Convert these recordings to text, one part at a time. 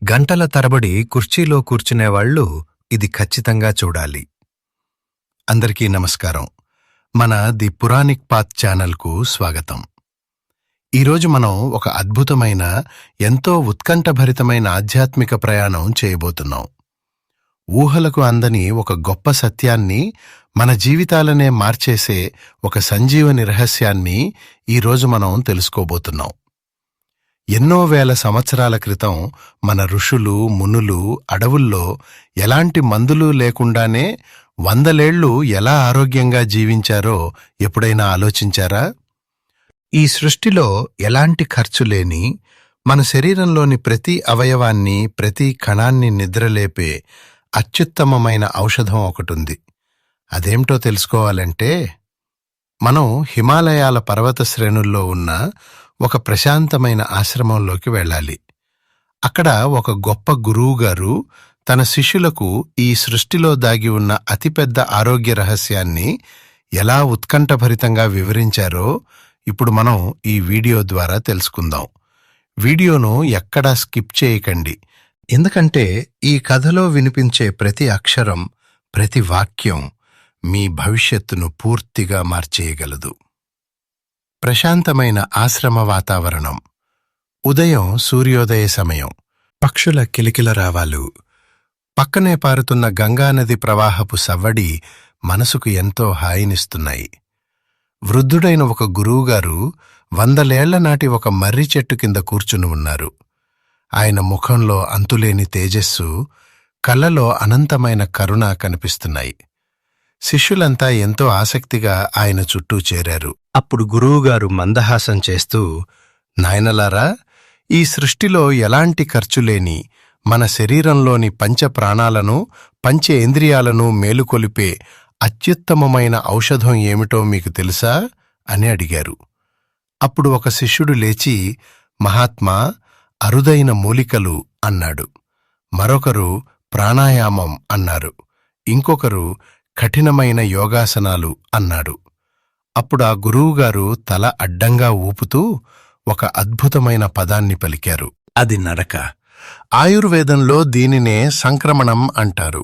గంటల తరబడి కుర్చీలో కూర్చునేవాళ్లు ఇది ఖచ్చితంగా చూడాలి. అందరికీ నమస్కారం. మన ది పురాణిక్ పాత్ ఛానల్కు స్వాగతం. ఈరోజు మనం ఒక అద్భుతమైన, ఎంతో ఉత్కంఠభరితమైన ఆధ్యాత్మిక ప్రయాణం చేయబోతున్నాం. ఊహలకు అందని ఒక గొప్ప సత్యాన్ని, మన జీవితాలనే మార్చేసే ఒక సంజీవని రహస్యాన్ని ఈరోజు మనం తెలుసుకోబోతున్నాం. ఎన్నో వేల సంవత్సరాల క్రితం మన ఋషులు, మునులు అడవుల్లో ఎలాంటి మందులు లేకుండానే 100 ఏళ్లు ఎలా ఆరోగ్యంగా జీవించారో ఎప్పుడైనా ఆలోచించారా? ఈ సృష్టిలో ఎలాంటి ఖర్చు లేని, మన శరీరంలోని ప్రతి అవయవాన్ని, ప్రతి కణాన్ని నిద్రలేపే అత్యుత్తమమైన ఔషధం ఒకటుంది. అదేంటో తెలుసుకోవాలంటే మనం హిమాలయాల పర్వత శ్రేణుల్లో ఉన్న ఒక ప్రశాంతమైన ఆశ్రమంలోకి వెళ్ళాలి. అక్కడ ఒక గొప్ప గురువుగారు తన శిష్యులకు ఈ సృష్టిలో దాగి ఉన్న అతిపెద్ద ఆరోగ్య రహస్యాన్ని ఎలా ఉత్కంఠభరితంగా వివరించారో ఇప్పుడు మనం ఈ వీడియో ద్వారా తెలుసుకుందాం. వీడియోను ఎక్కడా స్కిప్ చేయకండి, ఎందుకంటే ఈ కథలో వినిపించే ప్రతి అక్షరం, ప్రతి వాక్యం మీ భవిష్యత్తును పూర్తిగా మార్చేయగలదు. ప్రశాంతమైన ఆశ్రమ వాతావరణం. ఉదయం సూర్యోదయ సమయం. పక్షుల కిలకిల రావాలు, పక్కనే పారుతున్న గంగానది ప్రవాహపు సవ్వడి మనసుకు ఎంతో హాయినిస్తున్నాయి. వృద్ధుడైన ఒక గురువుగారు 100 ఏళ్ల నాటి ఒక మర్రి చెట్టు కింద కూర్చుని ఉన్నారు. ఆయన ముఖంలో అంతులేని తేజస్సు, కళ్ళలో అనంతమైన కరుణ కనిపిస్తున్నాయి. శిష్యులంతా ఎంతో ఆసక్తిగా ఆయన చుట్టూ చేరారు. అప్పుడు గురువుగారు మందహాసం చేస్తూ, నాయనలారా, ఈ సృష్టిలో ఎలాంటి ఖర్చులేని, మన శరీరంలోని పంచప్రాణాలను, పంచేంద్రియాలను మేలుకొలిపే అత్యుత్తమమైన ఔషధం ఏమిటో మీకు తెలుసా అని అడిగారు. అప్పుడు ఒక శిష్యుడు లేచి, మహాత్మా, అరుదైన మూలికలు అన్నాడు. మరొకరు ప్రాణాయామం అన్నారు. ఇంకొకరు కఠినమైన యోగాసనాలు అన్నాడు. అప్పుడు ఆ గురువుగారు తల అడ్డంగా ఊపుతూ ఒక అద్భుతమైన పదాన్ని పలికారు. అది నడక. ఆయుర్వేదంలో దీనినే సంక్రమణం అంటారు.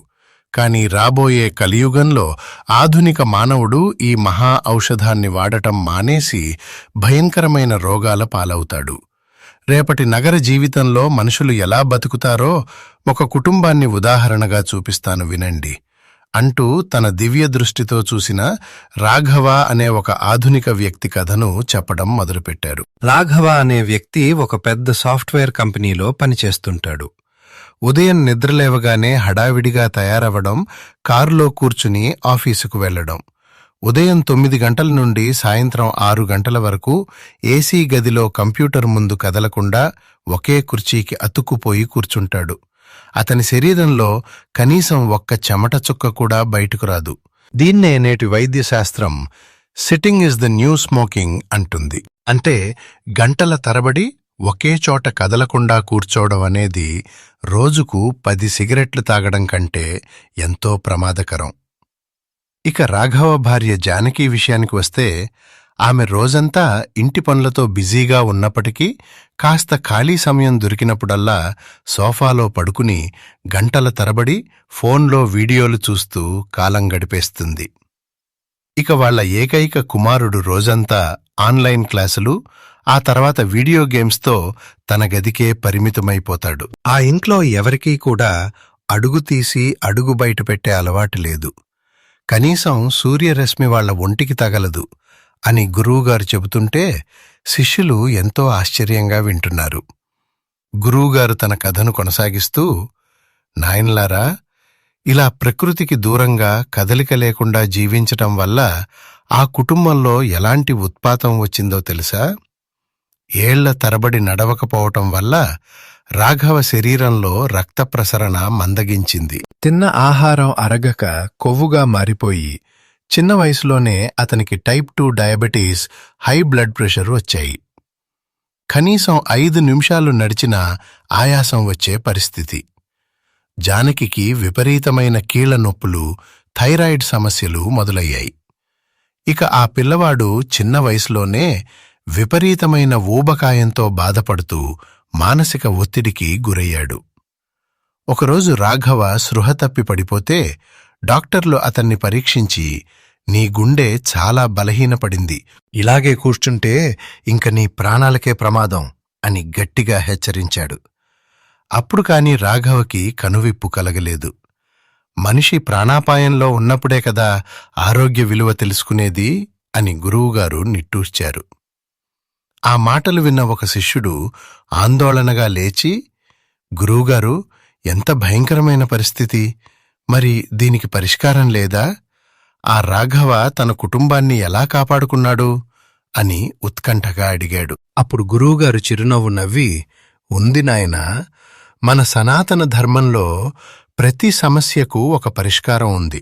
కాని రాబోయే కలియుగంలో ఆధునిక మానవుడు ఈ మహా ఔషధాన్ని వాడటం మానేసి భయంకరమైన రోగాల పాలవుతాడు. రేపటి నగర జీవితంలో మనుషులు ఎలా బతుకుతారో ఒక కుటుంబాన్ని ఉదాహరణగా చూపిస్తాను వినండి అంటూ తన దివ్య దృష్టితో చూసిన రాఘవ అనే ఒక ఆధునిక వ్యక్తి కథను చెప్పడం మొదలుపెట్టారు. రాఘవ అనే వ్యక్తి ఒక పెద్ద సాఫ్ట్వేర్ కంపెనీలో పనిచేస్తుంటాడు. ఉదయం నిద్రలేవగానే హడావిడిగా తయారవడం, కారులో కూర్చుని ఆఫీసుకు వెళ్లడం. ఉదయం 9 గంటల నుండి సాయంత్రం 6 గంటల వరకు ఏసీ గదిలో కంప్యూటర్ ముందు కదలకుండా ఒకే కుర్చీకి అతుక్కుపోయి కూర్చుంటాడు. అతని శరీరంలో కనీసం ఒక్క చెమట చుక్క కూడా బయటకు రాదు. దీన్నే నేటి వైద్యశాస్త్రం sitting is the new smoking అంటుంది. అంటే గంటల తరబడి ఒకే చోట కదలకుండా కూర్చోవడం అనేది రోజుకు 10 సిగరెట్లు తాగడం కంటే ఎంతో ప్రమాదకరం. ఇక రాఘవ భార్య జానకి విషయానికి వస్తే, ఆమె రోజంతా ఇంటి పనులతో బిజీగా ఉన్నప్పటికీ కాస్త ఖాళీ సమయం దొరికినప్పుడల్లా సోఫాలో పడుకుని గంటల తరబడి ఫోన్లో వీడియోలు చూస్తూ కాలం గడిపేస్తుంది. ఇక వాళ్ల ఏకైక కుమారుడు రోజంతా ఆన్లైన్ క్లాసులు, ఆ తర్వాత వీడియో గేమ్స్తో తన గదికే పరిమితమైపోతాడు. ఆ ఇంట్లో ఎవరికీ కూడా అడుగు తీసి అడుగు బయట పెట్టే అలవాటు లేదు. కనీసం సూర్యరశ్మి వాళ్ల ఒంటికి తగలదు అని గురువుగారు చెబుతుంటే శిష్యులు ఎంతో ఆశ్చర్యంగా వింటున్నారు. గురువుగారు తన కథను కొనసాగిస్తూ, నాయనలారా, ఇలా ప్రకృతికి దూరంగా కదలిక లేకుండా జీవించటం వల్ల ఆ కుటుంబంలో ఎలాంటి ఉత్పాతం వచ్చిందో తెలుసా? ఏళ్ల తరబడి నడవకపోవటం వల్ల రాఘవ శరీరంలో రక్త ప్రసరణ మందగించింది. తిన్న ఆహారం అరగక కొవ్వుగా మారిపోయి చిన్న వయసులోనే అతనికి type 2 diabetes, high blood pressure వచ్చాయి. కనీసం 5 నిమిషాలు నడిచినా ఆయాసం వచ్చే పరిస్థితి. జానకికి విపరీతమైన కీళ్ల నొప్పులు, థైరాయిడ్ సమస్యలు మొదలయ్యాయి. ఇక ఆ పిల్లవాడు చిన్న వయసులోనే విపరీతమైన ఊబకాయంతో బాధపడుతూ మానసిక ఒత్తిడికి గురయ్యాడు. ఒకరోజు రాఘవ స్పృహ తప్పి పడిపోతే డాక్టర్లు అతన్ని పరీక్షించి, నీ గుండె చాలా బలహీనపడింది, ఇలాగే కూర్చుంటే ఇంక నీ ప్రాణాలకే ప్రమాదం అని గట్టిగా హెచ్చరించాడు. అప్పుడు కాని రాఘవకి కనువిప్పు కలగలేదు. మనిషి ప్రాణాపాయంలో ఉన్నప్పుడే కదా ఆరోగ్య విలువ తెలుసుకునేది అని గురువుగారు నిట్టూర్చారు. ఆ మాటలు విన్న ఒక శిష్యుడు ఆందోళనగా లేచి, గురువుగారు, ఎంత భయంకరమైన పరిస్థితి! మరి దీనికి పరిష్కారం లేదా? ఆ రాఘవ తన కుటుంబాన్ని ఎలా కాపాడుకున్నాడు అని ఉత్కంఠగా అడిగాడు. అప్పుడు గురువుగారు చిరునవ్వు నవ్వి, ఉంది నాయనా, మన సనాతన ధర్మంలో ప్రతి సమస్యకు ఒక పరిష్కారం ఉంది.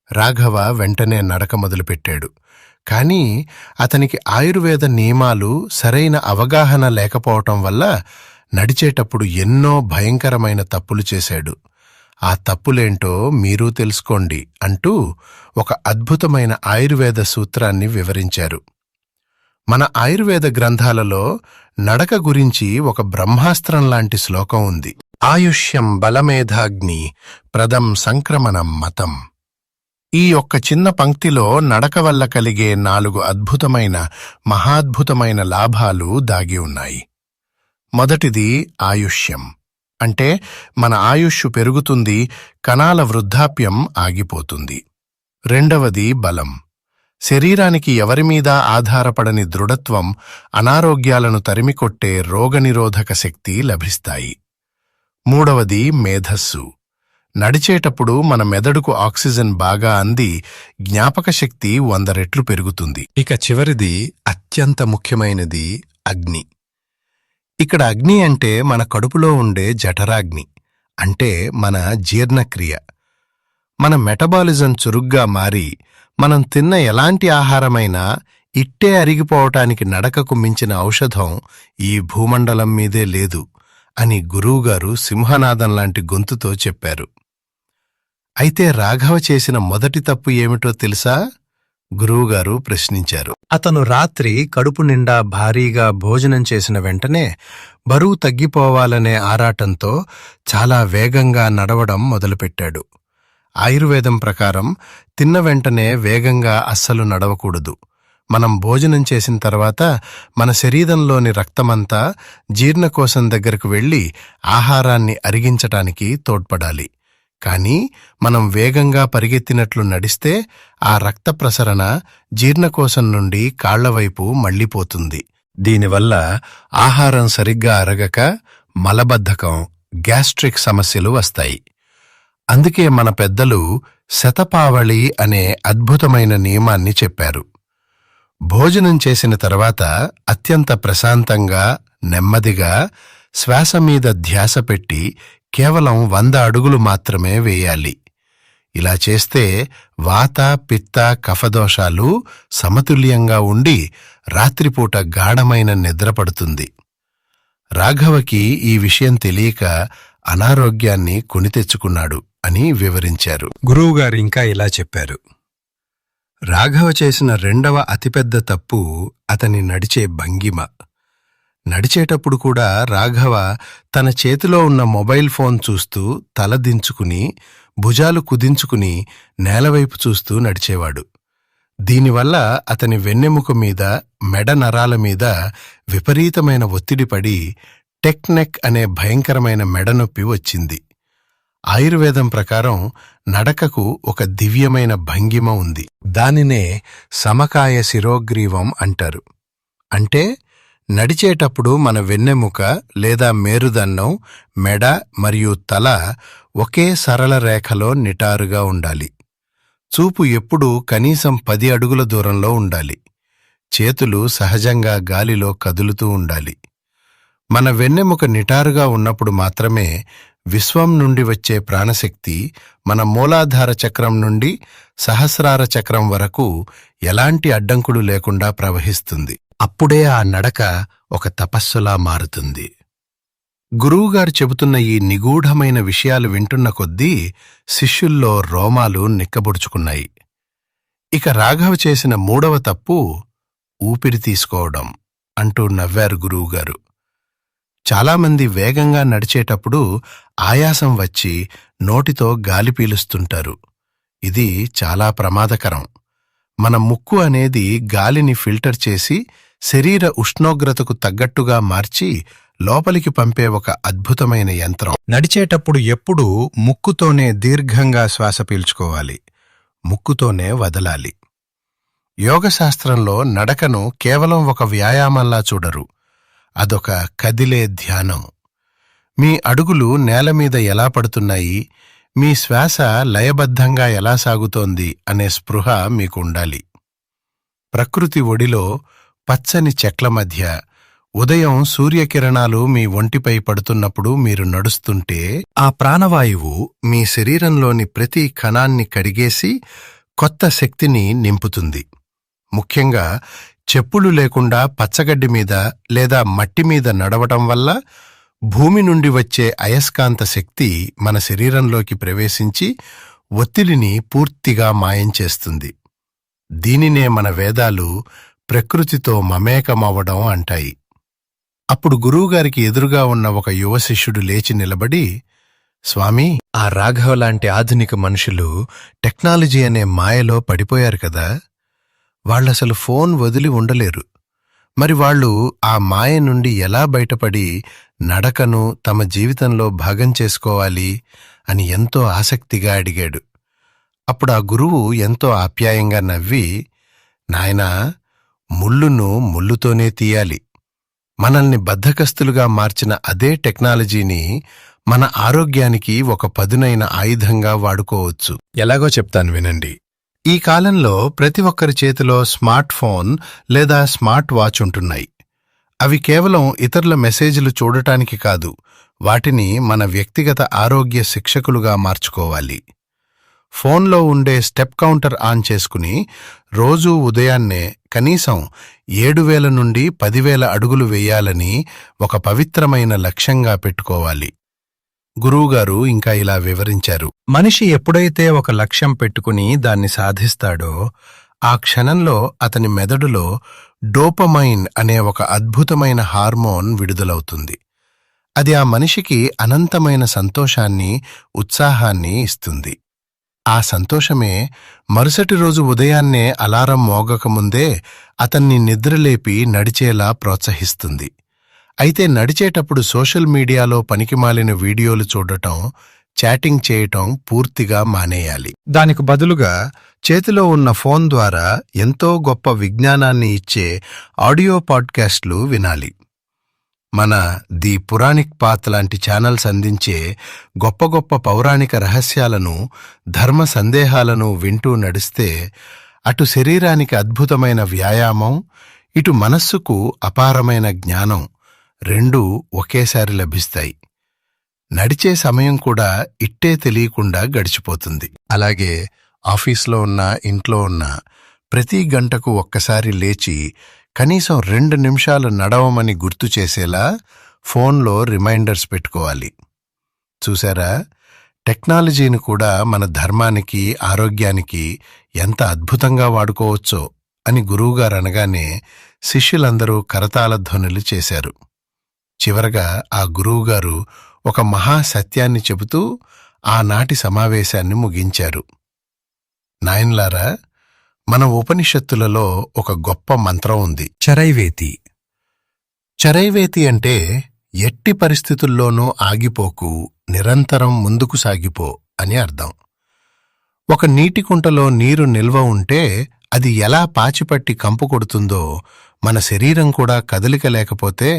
రాఘవ వెంటనే నడక మొదలుపెట్టాడు. కాని అతనికి ఆయుర్వేద నియమాలు సరైన అవగాహన లేకపోవటం వల్ల నడిచేటప్పుడు ఎన్నో భయంకరమైన తప్పులు చేశాడు. ఆ తప్పులేంటో మీరూ తెలుసుకోండి అంటూ ఒక అద్భుతమైన ఆయుర్వేద సూత్రాన్ని వివరించారు. మన ఆయుర్వేద గ్రంథాలలో నడక గురించి ఒక బ్రహ్మాస్త్రం లాంటి శ్లోకం ఉంది. ఆయుష్యం బలమేధాగ్ని ప్రదం సంక్రమణం మతం. ఈ ఒక్క చిన్న పంక్తిలో నడక వల్ల కలిగే 4 అద్భుతమైన మహాద్భుతమైన లాభాలు దాగి ఉన్నాయి. మొదటిది ఆయుష్యం, అంటే మన ఆయుష్షు పెరుగుతుంది, కణాల వృద్ధాప్యం ఆగిపోతుంది. రెండవది బలం, శరీరానికి ఎవరిమీద ఆధారపడని దృఢత్వం, అనారోగ్యాలను తరిమికొట్టే రోగనిరోధక శక్తి లభిస్తాయి. మూడవది మేధస్సు, నడిచేటప్పుడు మన మెదడుకు ఆక్సిజన్ బాగా అంది జ్ఞాపకశక్తి 100 రెట్లు పెరుగుతుంది. ఇక చివరిది అత్యంత ముఖ్యమైనది అగ్ని. ఇక్కడ అగ్ని అంటే మన కడుపులో ఉండే జఠరాగ్ని, అంటే మన జీర్ణక్రియ. మన మెటబాలిజం చురుగ్గా మారి మనం తిన్న ఎలాంటి ఆహారమైనా ఇట్టే అరిగిపోవటానికి నడకకు మించిన ఔషధం ఈ భూమండలం మీదే లేదు అని గురువుగారు సింహనాదం లాంటి గొంతుతో చెప్పారు. అయితే రాఘవ చేసిన మొదటి తప్పు ఏమిటో తెలుసా? గురువుగారు ప్రశ్నించారు. అతను రాత్రి కడుపు నిండా భారీగా భోజనం చేసిన వెంటనే బరువు తగ్గిపోవాలనే ఆరాటంతో చాలా వేగంగా నడవడం మొదలుపెట్టాడు. ఆయుర్వేదం ప్రకారం తిన్న వెంటనే వేగంగా అస్సలు నడవకూడదు. మనం భోజనం చేసిన తర్వాత మన శరీరంలోని రక్తమంతా జీర్ణకోశం దగ్గరకు వెళ్లి ఆహారాన్ని అరిగించటానికి తోడ్పడాలి. కానీ మనం వేగంగా పరిగెత్తినట్లు నడిస్తే ఆ రక్త ప్రసరణ జీర్ణకోశం నుండి కాళ్లవైపు మళ్లిపోతుంది. దీనివల్ల ఆహారం సరిగ్గా అరగక మలబద్ధకం, గ్యాస్ట్రిక్ సమస్యలు వస్తాయి. అందుకే మన పెద్దలు శతపావళి అనే అద్భుతమైన నియమాన్ని చెప్పారు. భోజనం చేసిన తర్వాత అత్యంత ప్రశాంతంగా, నెమ్మదిగా శ్వాస మీద ధ్యాస పెట్టి కేవలం 100 అడుగులు మాత్రమే వేయాలి. ఇలా చేస్తే వాత, పిత్త, కఫదోషాలు సమతుల్యంగా ఉండి రాత్రిపూట గాఢమైన నిద్ర పడుతుంది. రాఘవకి ఈ విషయం తెలియక అనారోగ్యాన్ని కొని తెచ్చుకున్నాడు అని వివరించారు. గురువుగారు ఇంకా ఇలా చెప్పారు. రాఘవ చేసిన రెండవ అతిపెద్ద తప్పు అతని నడిచే భంగిమ. నడిచేటప్పుడు కూడా రాఘవ తన చేతిలో ఉన్న మొబైల్ ఫోన్ చూస్తూ తల దించుకుని, భుజాలు కుదించుకుని నేలవైపు చూస్తూ నడిచేవాడు. దీనివల్ల అతని వెన్నెముక మీద, మెడ నరాల మీద విపరీతమైన ఒత్తిడి పడి టెక్ నెక్ అనే భయంకరమైన మెడనొప్పి వచ్చింది. ఆయుర్వేదం ప్రకారం నడకకు ఒక దివ్యమైన భంగిమ ఉంది. దానినే సమకాయ శిరోగ్రీవం అంటారు. అంటే నడిచేటప్పుడు మన వెన్నెముక లేదా మేరుదన్నం, మెడ మరియు తల ఒకే సరళ రేఖలో నిటారుగా ఉండాలి. చూపు ఎప్పుడూ కనీసం 10 అడుగుల దూరంలో ఉండాలి. చేతులు సహజంగా గాలిలో కదులుతూ ఉండాలి. మన వెన్నెముక నిటారుగా ఉన్నప్పుడు మాత్రమే విశ్వం నుండి వచ్చే ప్రాణశక్తి మన మూలాధార చక్రం నుండి సహస్రార చక్రం వరకు ఎలాంటి అడ్డంకులు లేకుండా ప్రవహిస్తుంది. అప్పుడే ఆ నడక ఒక తపస్సులా మారుతుంది. గురువుగారు చెబుతున్న ఈ నిగూఢమైన విషయాలు వింటున్న కొద్దీ శిష్యుల్లో రోమాలు నిక్కబొడుచుకున్నాయి. ఇక రాఘవ చేసిన మూడవ తప్పు ఊపిరి తీసుకోవడం అంటూ నవ్వారు గురువుగారు. చాలామంది వేగంగా నడిచేటప్పుడు ఆయాసం వచ్చి నోటితో గాలి పీలుస్తుంటారు. ఇది చాలా ప్రమాదకరం. మన ముక్కు అనేది గాలిని ఫిల్టర్ చేసి శరీర ఉష్ణోగ్రతకు తగ్గట్టుగా మార్చి లోపలికి పంపే ఒక అద్భుతమైన యంత్రం. నడిచేటప్పుడు ఎప్పుడూ ముక్కుతోనే దీర్ఘంగా శ్వాస పీల్చుకోవాలి, ముక్కుతోనే వదలాలి. యోగశాస్త్రంలో నడకను కేవలం ఒక వ్యాయామంలా చూడరు, అదొక కదిలే ధ్యానం. మీ అడుగులు నేలమీద ఎలా పడుతున్నాయి, మీ శ్వాస లయబద్ధంగా ఎలా సాగుతోంది అనే స్పృహ మీకు ఉండాలి. ప్రకృతి ఒడిలో పచ్చని చెట్ల మధ్య ఉదయం సూర్యకిరణాలు మీ ఒంటిపై పడుతున్నప్పుడు మీరు నడుస్తుంటే ఆ ప్రాణవాయువు మీ శరీరంలోని ప్రతి కణాన్ని కడిగేసి కొత్త శక్తిని నింపుతుంది. ముఖ్యంగా చెప్పులు లేకుండా పచ్చగడ్డి మీద లేదా మట్టి మీద నడవటం వల్ల భూమి నుండి వచ్చే అయస్కాంత శక్తి మన శరీరంలోకి ప్రవేశించి ఒత్తిడిని పూర్తిగా మాయం చేస్తుంది. దీనినే మన వేదాలు ప్రకృతితో మమేకమవ్వడం అంటాయి. అప్పుడు గురువుగారికి ఎదురుగా ఉన్న ఒక యువ శిష్యుడు లేచి నిలబడి, స్వామీ, ఆ రాఘవ లాంటి ఆధునిక మనుషులు టెక్నాలజీ అనే మాయలో పడిపోయారు కదా, వాళ్ళసలు ఫోన్ వదిలి ఉండలేరు. మరి వాళ్ళు ఆ మాయ నుండి ఎలా బయటపడి నడకను తమ జీవితంలో భాగం చేసుకోవాలి అని ఎంతో ఆసక్తిగా అడిగాడు. అప్పుడు ఆ గురువు ఎంతో ఆప్యాయంగా నవ్వి, నాయనా, ముళ్ళును ముళ్ళుతోనే తీయాలి. మనల్ని బద్ధకస్తులుగా మార్చిన అదే టెక్నాలజీని మన ఆరోగ్యానికి ఒక పదునైన ఆయుధంగా వాడుకోవచ్చు. ఎలాగో చెప్తాను వినండి. ఈ కాలంలో ప్రతి ఒక్కరి చేతిలో స్మార్ట్ ఫోన్ లేదా స్మార్ట్ వాచ్ ఉంటున్నాయి. అవి కేవలం ఇతరుల మెసేజ్లు చూడటానికి కాదు, వాటిని మన వ్యక్తిగత ఆరోగ్య శిక్షకులుగా మార్చుకోవాలి. ఫోన్లో ఉండే స్టెప్ కౌంటర్ ఆన్ చేసుకుని రోజూ ఉదయాన్నే కనీసం 7,000 నుండి 10,000 అడుగులు వేయాలని ఒక పవిత్రమైన లక్ష్యంగా పెట్టుకోవాలి. గురువుగారు ఇంకా ఇలా వివరించారు. మనిషి ఎప్పుడైతే ఒక లక్ష్యం పెట్టుకుని దాన్ని సాధిస్తాడో ఆ క్షణంలో అతని మెదడులో డోపమైన్ అనే ఒక అద్భుతమైన హార్మోన్ విడుదలవుతుంది. అది ఆ మనిషికి అనంతమైన సంతోషాన్ని, ఉత్సాహాన్ని ఇస్తుంది. ఆ సంతోషమే మరుసటి రోజు ఉదయాన్నే అలారం మోగకముందే అతన్ని నిద్రలేపి నడిచేలా ప్రోత్సహిస్తుంది. అయితే నడిచేటప్పుడు సోషల్ మీడియాలో పనికిమాలిన వీడియోలు చూడటం, చాటింగ్ చేయటం పూర్తిగా మానేయాలి. దానికి బదులుగా చేతిలో ఉన్న ఫోన్ ద్వారా ఎంతో గొప్ప విజ్ఞానాన్ని ఇచ్చే ఆడియో పాడ్కాస్ట్లు వినాలి. మన ది పురాణిక్ పాత్ లాంటి ఛానల్స్ అందించే గొప్ప గొప్ప పౌరాణిక రహస్యాలను, ధర్మ సందేహాలను వింటూ నడిస్తే అటు శరీరానికి అద్భుతమైన వ్యాయామం, ఇటు మనస్సుకు అపారమైన జ్ఞానం రెండూ ఒకేసారి లభిస్తాయి. నడిచే సమయం కూడా ఇట్టే తెలియకుండా గడిచిపోతుంది. అలాగే ఆఫీస్లో ఉన్నా, ఇంట్లో ఉన్నా ప్రతి గంటకు ఒక్కసారి లేచి కనీసం 2 నిమిషాలు నడవమని గుర్తు చేసేలా ఫోన్లో రిమైండర్స్ పెట్టుకోవాలి. చూశారా, టెక్నాలజీని కూడా మన ధర్మానికి, ఆరోగ్యానికి ఎంత అద్భుతంగా వాడుకోవచ్చో అని గురువుగారు అనగానే శిష్యులందరూ కరతాళ ధ్వనులు చేశారు. చివరగా ఆ గురువుగారు ఒక మహా సత్యాన్ని చెబుతూ ఆనాటి సమావేశాన్ని ముగించారు. నాయన్లారా, మన ఉపనిషత్తులలో ఒక గొప్ప మంత్రం ఉంది, చరైవేతి. చరైవేతి అంటే ఎట్టి పరిస్థితుల్లోనూ ఆగిపోకు, నిరంతరం ముందుకు సాగిపో అని అర్థం. ఒక నీటి కుంటలో నీరు నిల్వ ఉంటే అది ఎలా పాచిపట్టి కంపు కొడుతుందో మన శరీరం కూడా కదలిక లేకపోతే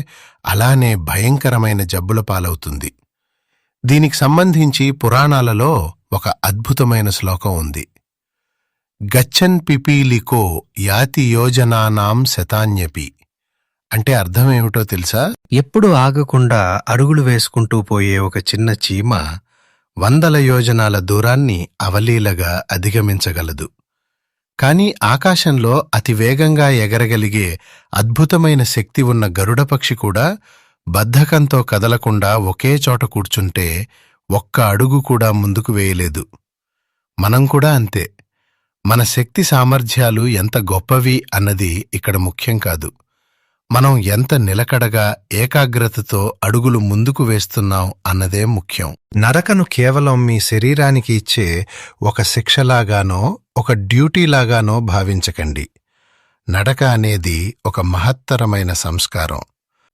అలానే భయంకరమైన జబ్బుల పాలవుతుంది. దీనికి సంబంధించి పురాణాలలో ఒక అద్భుతమైన శ్లోకం ఉంది. గచ్చన్ పిపీలికో యాతి యోజనానాం శతాన్యపి అంటే అర్థమేమిటో తెలుసా? ఎప్పుడు ఆగకుండా అడుగులు వేసుకుంటూ పోయే ఒక చిన్న చీమ 100 యోజనాల దూరాన్ని అవలీలగా అధిగమించగలదు. కాని ఆకాశంలో అతివేగంగా ఎగరగలిగే అద్భుతమైన శక్తి ఉన్న గరుడపక్షి కూడా బద్ధకంతో కదలకుండా ఒకే చోట కూర్చుంటే ఒక్క అడుగు కూడా ముందుకు వేయలేదు. మనం కూడా అంతే. మన శక్తి సామర్థ్యాలు ఎంత గొప్పవి అన్నది ఇక్కడ ముఖ్యం కాదు. మనం ఎంత నిలకడగా ఏకాగ్రతతో అడుగులు ముందుకు వేస్తున్నాం అన్నదే ముఖ్యం. నడకను కేవలం మీ శరీరానికి ఇచ్చే ఒక శిక్షలాగానో ఒక డ్యూటీలాగానో భావించకండి. నడక అనేది ఒక మహత్తరమైన సంస్కారం.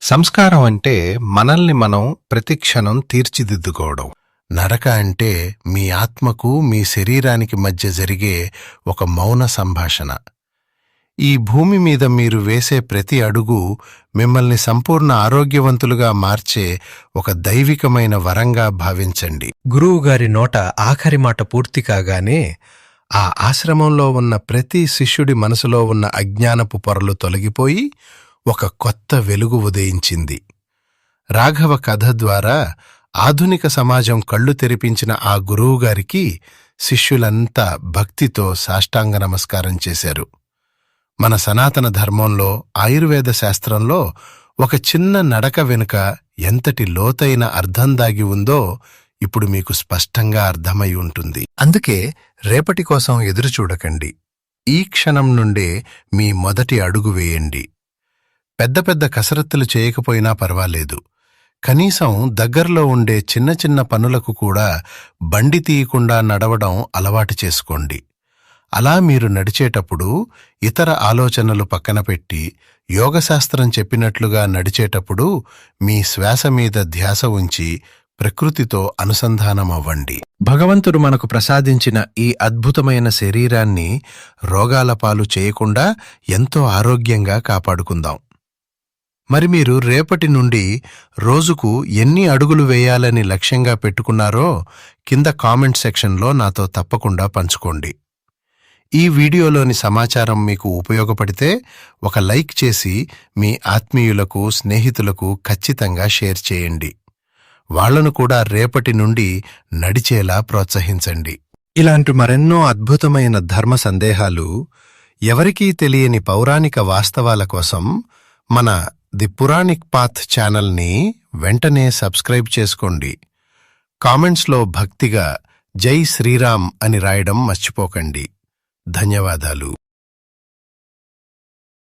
సంస్కారం అంటే మనల్ని మనం ప్రతిక్షణం తీర్చిదిద్దుకోవడం. నడక అంటే మీ ఆత్మకు మీ శరీరానికి మధ్య జరిగే ఒక మౌన సంభాషణ. ఈ భూమి మీద మీరు వేసే ప్రతి అడుగు మిమ్మల్ని సంపూర్ణ ఆరోగ్యవంతులుగా మార్చే ఒక దైవికమైన వరంగా భావించండి. గురువుగారి నోట ఆఖరి మాట పూర్తి కాగానే ఆ ఆశ్రమంలో ఉన్న ప్రతి శిష్యుడి మనసులో ఉన్న అజ్ఞానపు పొరలు తొలగిపోయి ఒక కొత్త వెలుగు ఉదయించింది. రాఘవ కథ ద్వారా ఆధునిక సమాజం కళ్ళు తెరిపించిన ఆ గురువుగారికి శిష్యులంతా భక్తితో సాష్టాంగ నమస్కారం చేశారు. మన సనాతన ధర్మంలో ఆయుర్వేద శాస్త్రంలో ఒక చిన్న నడక వెనుక ఎంతటి లోతైన అర్థం దాగి ఉందో ఇప్పుడు మీకు స్పష్టంగా అర్థమై ఉంటుంది. అందుకే రేపటి కోసం ఎదురుచూడకండి. ఈ క్షణం నుండే మీ మొదటి అడుగు వేయండి. పెద్ద పెద్ద కసరత్తులు చేయకపోయినా పర్వాలేదు. కనీసం దగ్గర్లో ఉండే చిన్న చిన్న పనులకు కూడా బండి తీయకుండా నడవడం అలవాటు చేసుకోండి. అలా మీరు నడిచేటప్పుడు ఇతర ఆలోచనలు పక్కన పెట్టి యోగశాస్త్రం చెప్పినట్లుగా నడిచేటప్పుడు మీ శ్వాస మీద ధ్యాస ఉంచి ప్రకృతితో అనుసంధానమవ్వండి. భగవంతుడు మనకు ప్రసాదించిన ఈ అద్భుతమైన శరీరాన్ని రోగాల పాలు చేయకుండా ఎంతో ఆరోగ్యంగా కాపాడుకుందాం. మరి మీరు రేపటి నుండి రోజుకు ఎన్ని అడుగులు వేయాలని లక్ష్యంగా పెట్టుకున్నారో కింద కామెంట్ సెక్షన్లో నాతో తప్పకుండా పంచుకోండి. ఈ వీడియోలోని సమాచారం మీకు ఉపయోగపడితే ఒక లైక్ చేసి మీ ఆత్మీయులకు, స్నేహితులకు ఖచ్చితంగా షేర్ చేయండి. వాళ్లను కూడా రేపటి నుండి నడిచేలా ప్రోత్సహించండి. ఇలాంటి మరెన్నో అద్భుతమైన ధర్మ సందేహాలు, ఎవరికీ తెలియని పౌరాణిక వాస్తవాల కోసం మన ది పురాణిక్ పాత్ ఛానల్ని వెంటనే సబ్స్క్రైబ్ చేసుకోండి. కామెంట్స్లో భక్తిగా జై శ్రీరామ్ అని రాయడం మర్చిపోకండి. ధన్యవాదాలు.